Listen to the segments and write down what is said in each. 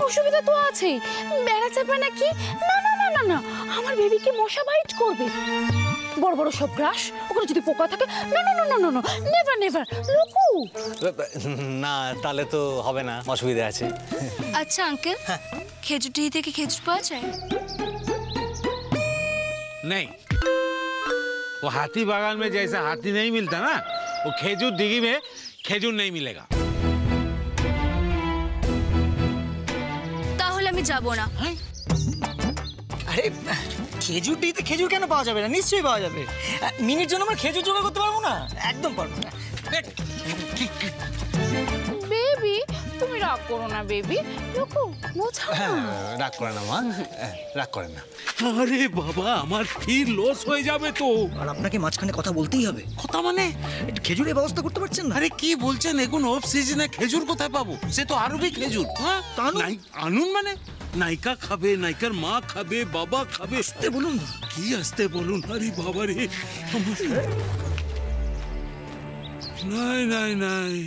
অসুবিধা তো আছেই। বেড়া চাপা নাকি? না না না না না, আমার বেবিকে মশা বাইট করবে। বড় বড় সব গ্রাস, ওখানে যদি পোকা থাকে, না না না না না, নেভার নেভার। লুকু না, তাহলে তো হবে না, অসুবিধা আছে। अच्छा अंकल, खेजूर থেকে খেজুর পাওয়া যায়? नहीं, वो हाथी बागान में जैसा हाथी नहीं मिलता ना, वो खेजूर दिघी में खेजूर नहीं मिलेगा। তাহলে আমি যাব না। আরে খেজুর ডিতে খেজুর কেন পাওয়া যাবে না? নিশ্চয়ই পাওয়া যাবে। মিনির জন্য আমরা খেজুর জোগাড় করতে পারবো না? একদম পারবো না। বেবি, তুমি রাগ করো না বেবি। লুকু বোঝাও না। রাগ করে না মা, রাগ করে না। আরে বাবা, আমার ফির লস হয়ে যাবে তো। আর আপনাকে মাঝখানে কথা বলতেই হবে। কথা মানে? একটু খেজুরের ব্যবস্থা করতে পারছেন না? আরে কি বলছেন, এখন অফ সিজনে খেজুর কোথায় পাবো? সে তো আরবি খেজুর। হ্যাঁ, আনুন মানে নায়িকা খাবে, নায়িকার মা খাবে, বাবা খাবে। আসতে বলুন। কি আসতে বলুন? আরে বাবা রে, नहीं नहीं नहीं,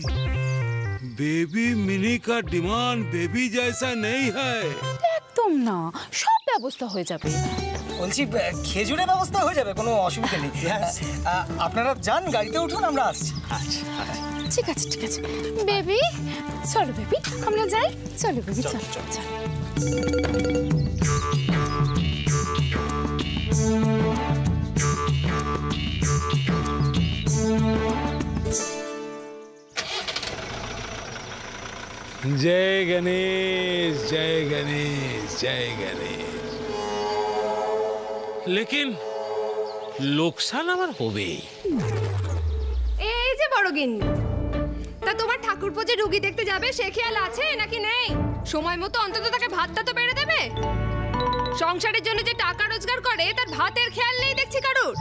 बेबी मिनी का डिमांड बेबी जैसा नहीं है। একদম না, সব ব্যবস্থা হয়ে যাবে। বলছি খেজুরের ব্যবস্থা হয়ে যাবে, কোনো অসুবিধা নেই। আপনারা যান, গাড়িতে উঠুন, আমরা আসছি। ঠিক আছে ঠিক আছে বেবি, চলো বেবি আমরা যাই। চলো বেবি, চলো চলো চলো। जय गणेश जय गणेश जय गणेश। लेकिन লোকসান আমার হবেই। এই যে বড় গিন্নি, তা তোমার ঠাকুরপো যে রুগী দেখতে যাবে সে খেয়াল আছে নাকি নেই? সময় মতো অন্তত তাকে ভাতটা তো বেড়ে দেবে। সংসারের জন্য যে টাকা রোজগার করে তার ভাতের খেয়াল নেই দেখছি কারুর।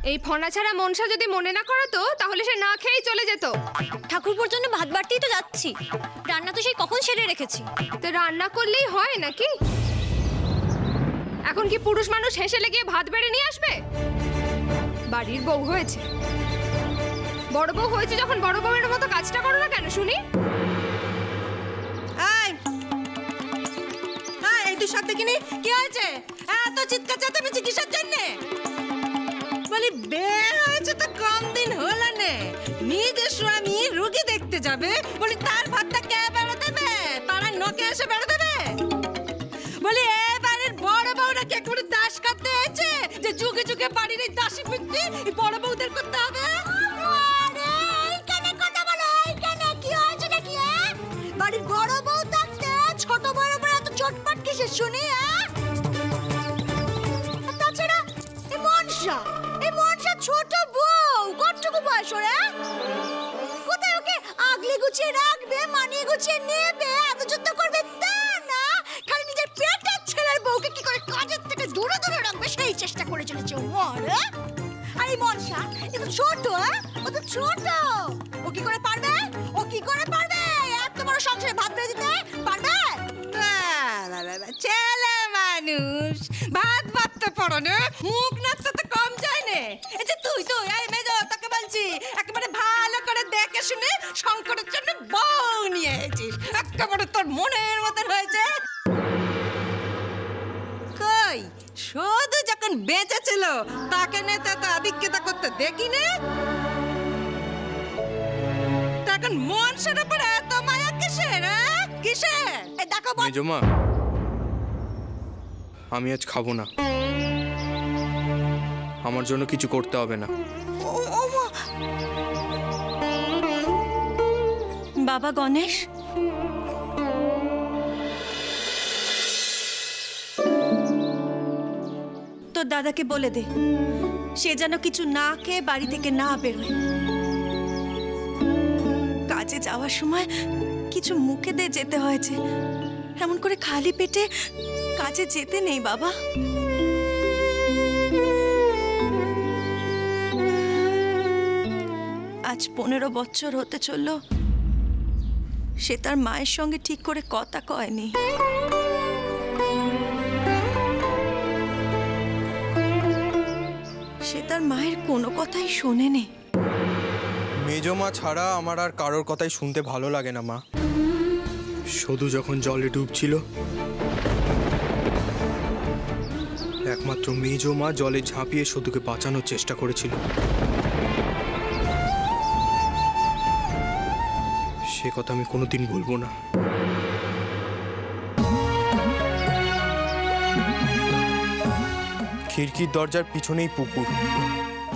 এই ফনা ছাড়া মনসা যদি মনে না করতো তাহলে সে না খেয়েই চলে যেত। ঠাকুরপুর জন্য ভাত বাড়তেই তো যাচ্ছি, রান্না তো সেই কখন সেরে রেখেছি। তো রান্না করলেই হয় নাকি? এখন কি পুরুষ মানুষ হেসে লেগে ভাত বেড়ে নিয়ে আসবে? বাড়ির বউ হয়েছে, বড় বউ হয়েছে যখন বড় বউয়ের মতো কাজটা করো না কেন শুনি? এই তুই সব দেখিনি কি হয়েছে? এত চিৎকার চেঁচামেচি কিসের জন্য? বলি বের হয়েছে তো কম দিন হলো না, নিজে স্বামী রুগী দেখতে যাবে, বলি তার ভাতটা কে বেড়ে দেবে? পাড়ার লোকে এসে বেড়ে দেবে? বলি এ বাড়ির বড় বউ নাকি একেবারে দাস কাটতে হয়েছে যে যুগে যুগে বাড়ির এই দাসী বৃত্তি এই বড় বউদের করতে হবে? বাড়ির বড় বউ থাকতে ছোট বড় বড় এত চটপট কিসে শুনি? তাছাড়া এই মনসা ছোট বউ, কতটুকু বয়স ওরা? কোথায় ওকে আগলে গুছিয়ে রাখবে, মানিয়ে গুছিয়ে নেবে, এত যুদ্ধ করবে তা না, খালি নিজের পেটের ছেলের বউকে কি করে কাজের থেকে দূরে দূরে রাখবে সেই চেষ্টা করে চলেছে ও। আর এই মনসা এ তো ছোট, ও তো ছোট, ও কি করে পারবে? ও কি করে পারবে এত বড় সংসারে ভাত বেড়ে দিতে? পারবে? ছেলে মানুষ ভাত ভাততে পারো না, মুখ নাচতে তো কম যায় না। এই যে তুই এই মেজো তোকে বলছি একেবারে ভালো করে দেখে শুনে শঙ্করের জন্য বউ নিয়ে এসেছিস, একেবারে তোর মনের মতন হয়েছে। কই শুধু যখন বেঁচে ছিল তাকে নেতা তো আধিক্যতা করতে দেখি না, তখন মনসার উপর এত মায়া কিসের? কিসের? এই দেখো মেজমা, আমি আজ খাবো না, আমার জন্য কিছু করতে হবে না। বাবা গণেশ, তোর দাদাকে বলে দে সে যেন কিছু না খেয়ে বাড়ি থেকে না বেরোয়। কাজে যাওয়ার সময় কিছু মুখে দিয়ে যেতে হয়েছে, এমন করে খালি পেটে কাজে যেতে নেই বাবা। আজ 15 বছর হতে চলল সে তার মায়ের সঙ্গে ঠিক করে কথা কয়নি। সে তার মায়ের কোনো কথাই শোনেনি। মেজমা ছাড়া আমার আর কারোর কথাই শুনতে ভালো লাগে না মা। সধু যখন জলে ডুবছিল একমাত্র মেজো মা জলে ঝাঁপিয়ে সধুকে বাঁচানোর চেষ্টা করেছিল। সে কথা আমি কোনোদিন বলবো না। খিড়কির দরজার পিছনেই পুকুর।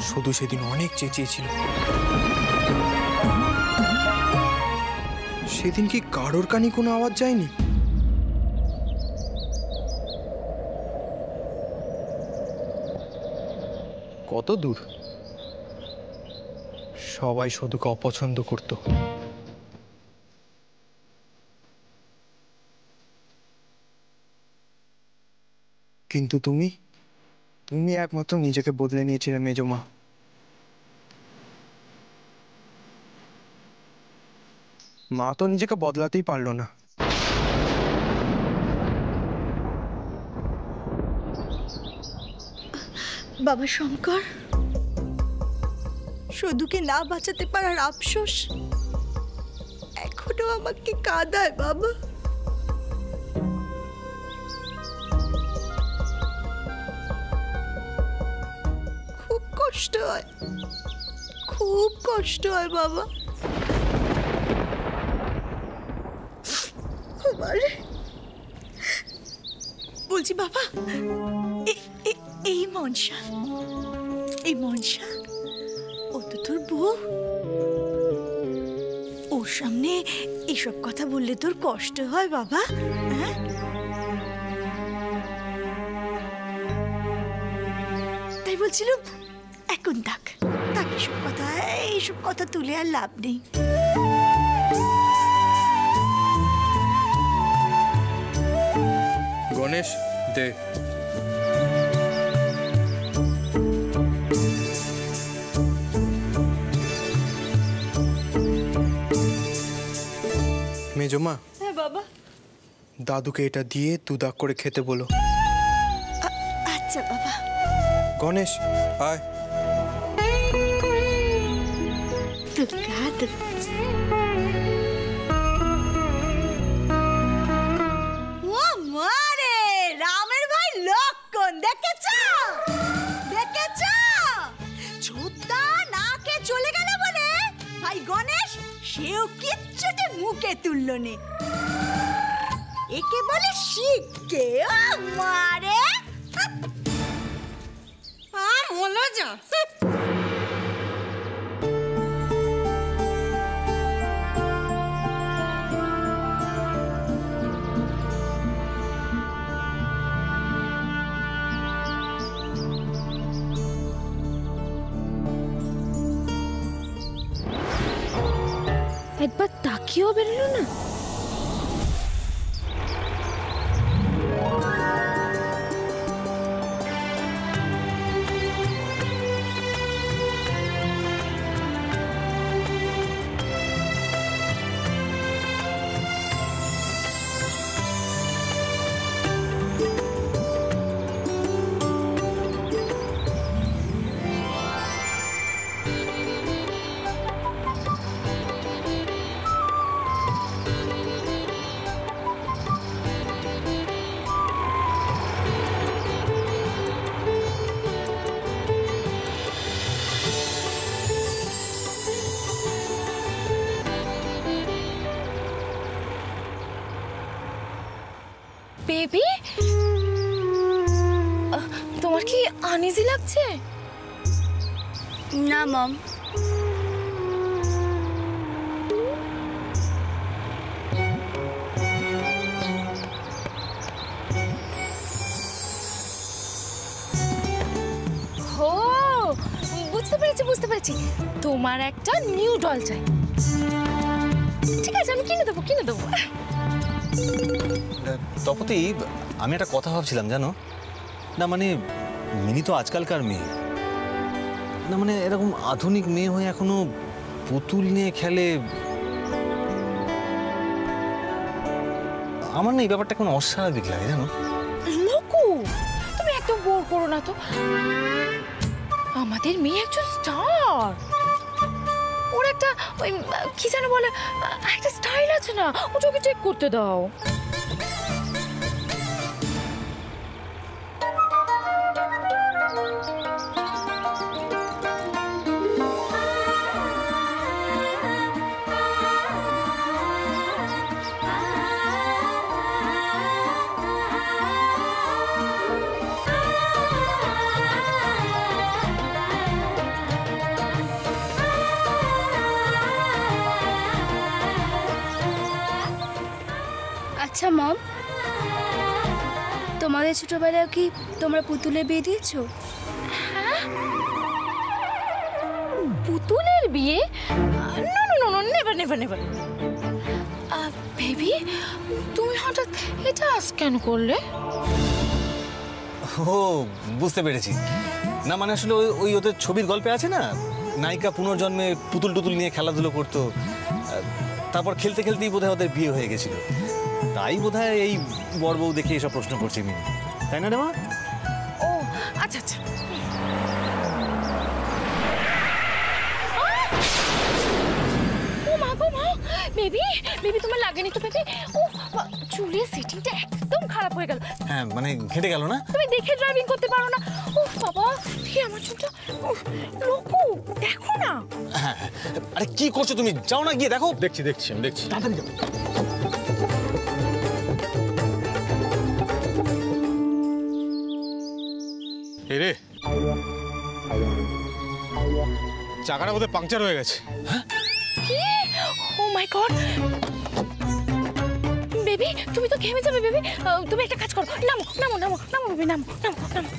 সধু সেদিন অনেক চেঁচিয়েছিল। সেদিন কি কারোর কানে কোনো আওয়াজ যায়নি? কত দূর? সবাই সধুকে অপছন্দ করত। কিন্তু তুমি একমাত্র নিজেকে বদলে নিয়েছিলে মেজো মা। মা তো নিজেকে বদলাতেই পারলো না। বাবা শঙ্কর, সধুকে না বাঁচাতে পারার আফসোস এখনো আমাকে কাঁদায় বাবা। খুব কষ্ট হয়, খুব কষ্ট হয় বাবা। বলছি বাবা, এই মনসা ও তো তোর বউ। ওর সামনে এসব কথা বললে তোর কষ্ট হয় বাবা? হ্যাঁ, তাই বলছিলাম এখন থাক এইসব কথা তুলে আর লাভ নেই। গণেশ দে। মেজমা। হ্যাঁ বাবা। দাদুকে এটা দিয়ে দুদাক করে খেতে বলো। আচ্ছা বাবা। গণেশ আয়। রামের ভাই লক্ষণ দেখেছ? ছোট্টা নাকে চলে গেল বলে ভাই গণেশ সেও কিচ্ছুটি মুখে তুলল নে। একে বলে শিখকে মারে বলো যা। একবার তাকিয়েও বেরোলো না। বেবি, তোমার কি আনইজি লাগছে? না মম। বুঝতে পেরেছি তোমার একটা নিউ ডল চাই। ঠিক আছে, আমি কিনে দেবো। তপতি, আমি একটা কথা ভাবছিলাম জানো না, মানে মিনি তো আজকালকার মেয়ে না, মানে এরকম আধুনিক মেয়ে হয়ে এখনো পুতুল নিয়ে খেলে। আমার না এই ব্যাপারটা কোনো অস্বাভাবিক লাগে জানো। লোকু, তুমি একদম বোর করো না তো। আমাদের মেয়ে একজন স্টার, ওর একটা একটা ওই কি যেন বলে একটা স্টাইল আছে না, ওটাকে চেক করতে দাও। আচ্ছা মম, তোমাদের ছোটবেলায় কি তোমরা পুতুলের বিয়ে দিয়েছো? পুতুলের বিয়ে? না না না, নেভার নেভার নেভার। বেবি, তুমি হঠাৎ এটা আজ কেন করলে? ও বুঝতে পেরেছি। না মানে আসলে ওই ওদের ছবির গল্পে আছে না, নায়িকা পুনর্জন্মে পুতুল টুতুল নিয়ে খেলাধুলো করতো, তারপর খেলতে খেলতেই বোধহয় ওদের বিয়ে হয়ে গেছিল। তাই বোধহয় এই বর বউ দেখে এসব প্রশ্ন করছে মিনি, তাই না রে মা? ও আচ্ছা আচ্ছা। ও মা গো মা, বেবি বেবি তোমার লাগেনি তো বেবি? ও চুলের সেটিংটা একদম খারাপ হয়ে গেল। হ্যাঁ মানে ঘেটে গেল না? তুমি দেখে ড্রাইভিং করতে পারো না? উফ বাবা, কি আমার চুলটা, লোকু দেখো না। হ্যাঁ আরে কি করছো তুমি? যাও না গিয়ে দেখো। দেখছি আমি দেখছি। তাড়াতাড়ি যাও। এই রে, চাকাটা বোধহয় পাংচার হয়ে গেছে। কি? ও মাই গড বেবি, তুমি তো ঘেমে যাবে বেবি। তুমি একটা কাজ করো, নামো নামো নামো নামো বেবি, নামো নামো নামো।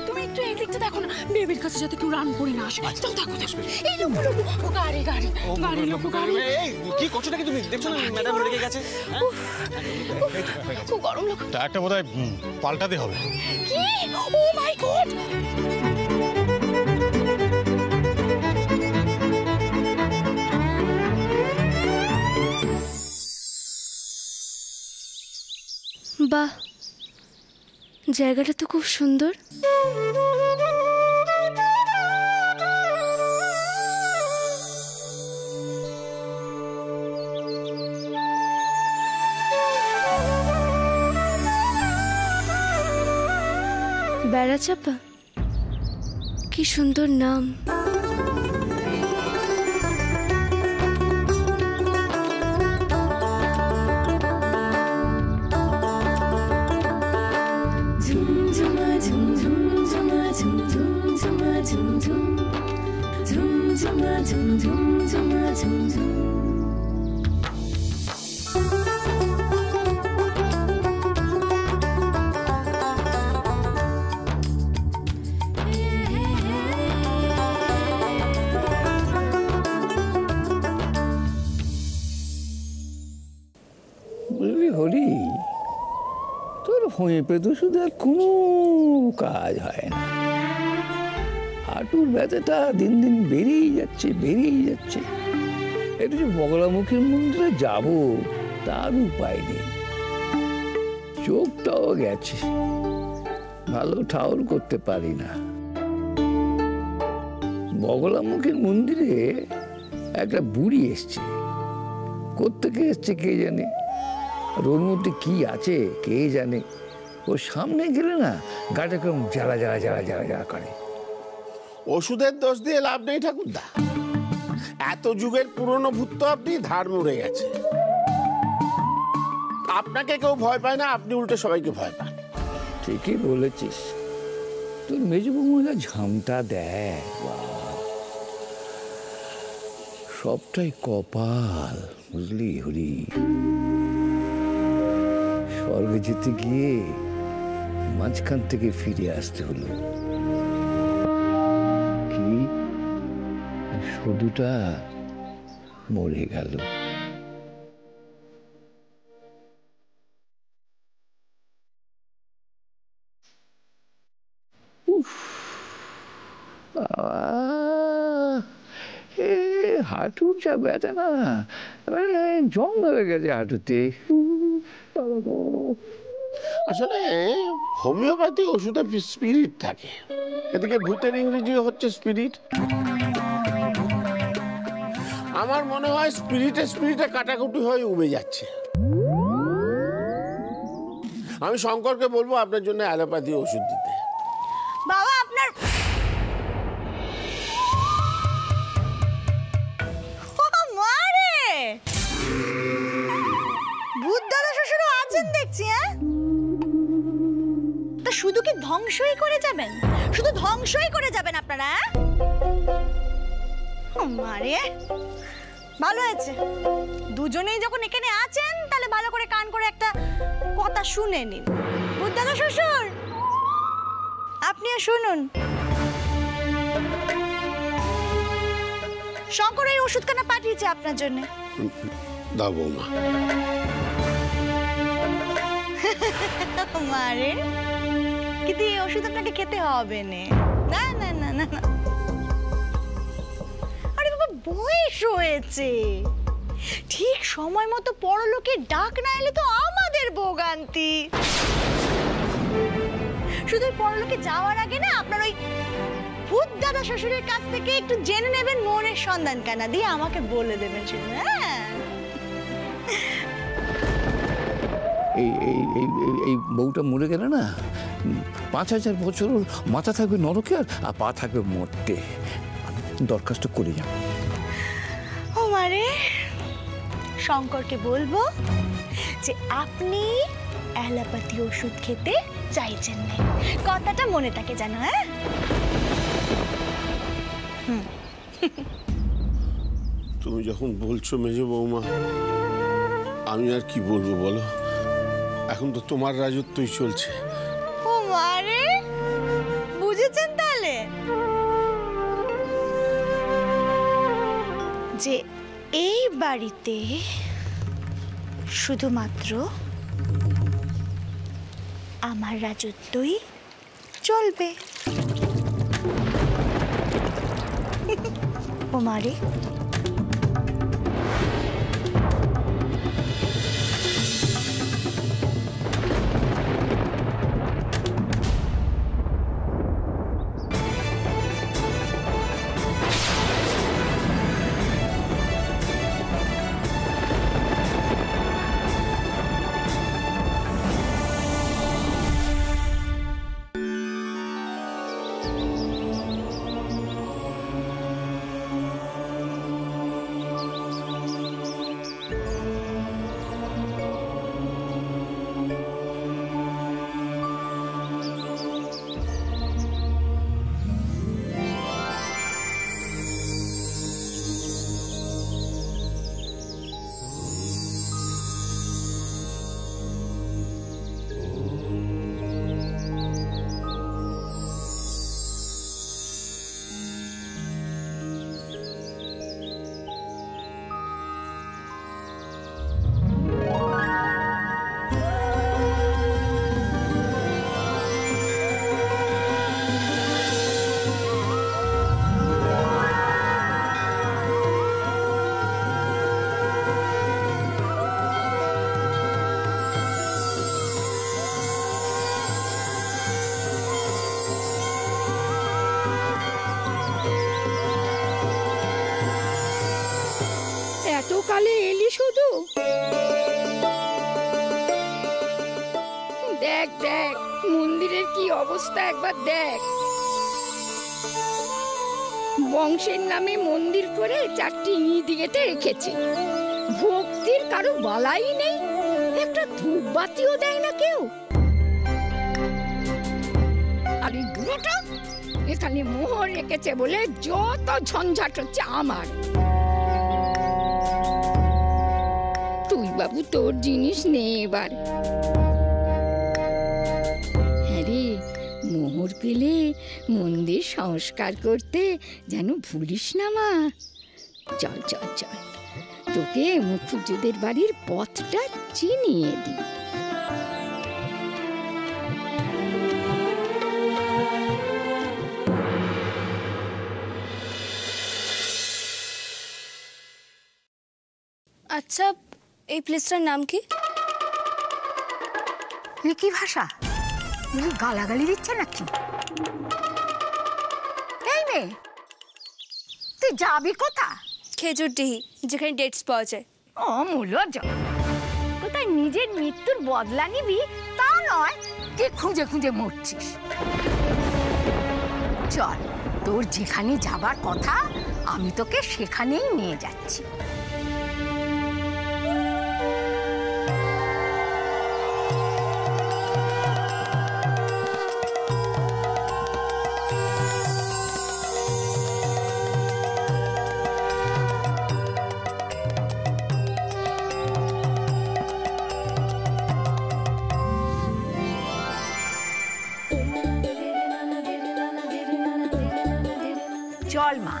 তুমি একটু এই দিকটা দেখো না, বেবির কাছে যাতে কেউ রান করে না আসে। যাও দেখো দেখো, এই লোকু লোকু, গাড়ি গাড়ি গাড়ি লোকু গাড়ি। কি করছো নাকি তুমি? দেখছো না ম্যাডাম রেগে গেছে? খুব গরম লোক। টায়ারটা বোধহয় পাল্টাতে হবে। কি? ও মাই গড! বাহ, জায়গাটা তো খুব সুন্দর। বেড়াচাপা, কি সুন্দর নাম। বুঝলি হরি, তোর হোঁয়েপে তো শুধু আর কোনো কাজ হয় না। হাঁটুর ব্যথাটা দিন দিন বেড়েই যাচ্ছে। একটু যে বগলামুখীর মন্দিরে যাব তার উপায় নেই। চোখটাও গেছে, ভালো ঠাউর করতে পারি না। বগলামুখীর মন্দিরে একটা বুড়ি এসছে, কোত্থেকে এসছে কে জানে, আর ওর মধ্যে কি আছে কে জানে। ওর সামনে গেলে না গাটা কেমন জ্বালা জ্বালা জ্বালা জ্বালা জ্বালা করে। ওষুধের দোষ দিয়ে লাভ নেই ঠাকুরদা, এত যুগের পুরনো ভূত তো আপনি ধার মরে গেছে। আপনাকে কেউ ভয় পায় না, আপনি উল্টে সবাইকে ভয় পান। ঠিকই বলেছিস, তোর মেজবু মহিলা ঝামটা দেয়। সবটাই কপাল, বুঝলি হরি? স্বর্গে যেতে গিয়ে মাঝখান থেকে ফিরে আসতে হলো। কি শুধুটা মরে গেল। হাঁটুর যা ব্যথা না, জং ধরে গেছে হাঁটুতে। আসলে হোমিওপ্যাথি ওষুধে স্পিরিট থাকে, এদিকে ভূতের ইংরেজি হচ্ছে স্পিরিট। আমার মনে হয় স্পিরিটে কাটাকুটি হয়ে উবে যাচ্ছে। আমি শঙ্করকে বলবো আপনার জন্য অ্যালোপ্যাথি ওষুধ দিতে। বাবা আপনার ভূত দাদা শ্বশুরও আছেন দেখছি। হ্যাঁ, তা শুধু কি ধ্বংসই করে যাবেন? শুধু ধ্বংসই করে যাবেন আপনারা? মারে ভালো হয়েছে, দুজনেই যখন এখানে আছেন তাহলে ভালো করে কান করে একটা কথা শুনে নিন। ভূত দাদা শ্বশুর, আপনিও শুনুন। শঙ্কর এই ওষুধখানা পাঠিয়েছে আপনার জন্য। দাও বৌমা। মারে কিন্তু এই ওষুধ আপনাকে খেতে হবে না। না না না না না, আরে বাবা বয়স হয়েছে, ঠিক সময় মতো পরলোকের ডাক না এলে তো আমাদের ভোগান্তি। শুধু পরলোকে যাওয়ার আগে না আপনার ওই ভূত দাদা শ্বশুরের কাছ থেকে একটু জেনে নেবেন মনের সন্ধান কানা দিয়ে আমাকে বলে দেবেন শুধু। হ্যাঁ, এই বউটা মরে গেলে না 5000 বছর মাথা থাকবে নরকে আর পা থাকবে মরতে। দরখাস্ত করে যাও। ও মারে, শঙ্করকে বলবো যে আপনি অ্যালোপ্যাথি ওষুধ খেতে চাইছেন না, কথাটা মনে থাকে জানো। হ্যাঁ, তুমি যখন বলছো মেজো বৌমা, আমি আর কি বলবো বলো? এখন তো তোমার রাজত্বই চলছে। ও মারে, বুঝেছেন তাহলে যে এই বাড়িতে শুধুমাত্র আমার রাজত্বই চলবে। ও মারে, এতকালে এলি শুধু? দেখ দেখ মন্দিরের কি অবস্থা একবার দেখ। বংশের নামে মন্দির করে 4টি ইট গেঁথে রেখেছে, ভক্তির কারো বালাই নেই, একটা ধূপবাতিও দেয় না কেউ। আর এই বুড়োটা এখানে মোহর রেখেছে বলে যত ঝঞ্ঝাট হচ্ছে আমার। বাবু তোর জিনিস নে এবার। হ্যাঁ রে, মোহর পেলে মন্দির সংস্কার করতে যেন ভুলিস না মা। চল চল চল, তোকে মুখুজ্জুদের বাড়ির পথটা চিনিয়ে দিই। আচ্ছা, এই প্লেসটার নাম কি? কি ভাষা? গালাগালি দিচ্ছে নাকি? এই মেয়ে, তুই যাবি কোথা? খেজুরডিহি, যেখানে ডেটস পাওয়া যায়। ও মূল্য, কোথায় নিজের মৃত্যুর বদলা নিবি তা নয়, কি খুঁজে খুঁজে মরছিস। চল, তোর যেখানে যাবার কথা আমি তোকে সেখানেই নিয়ে যাচ্ছি। চল মা।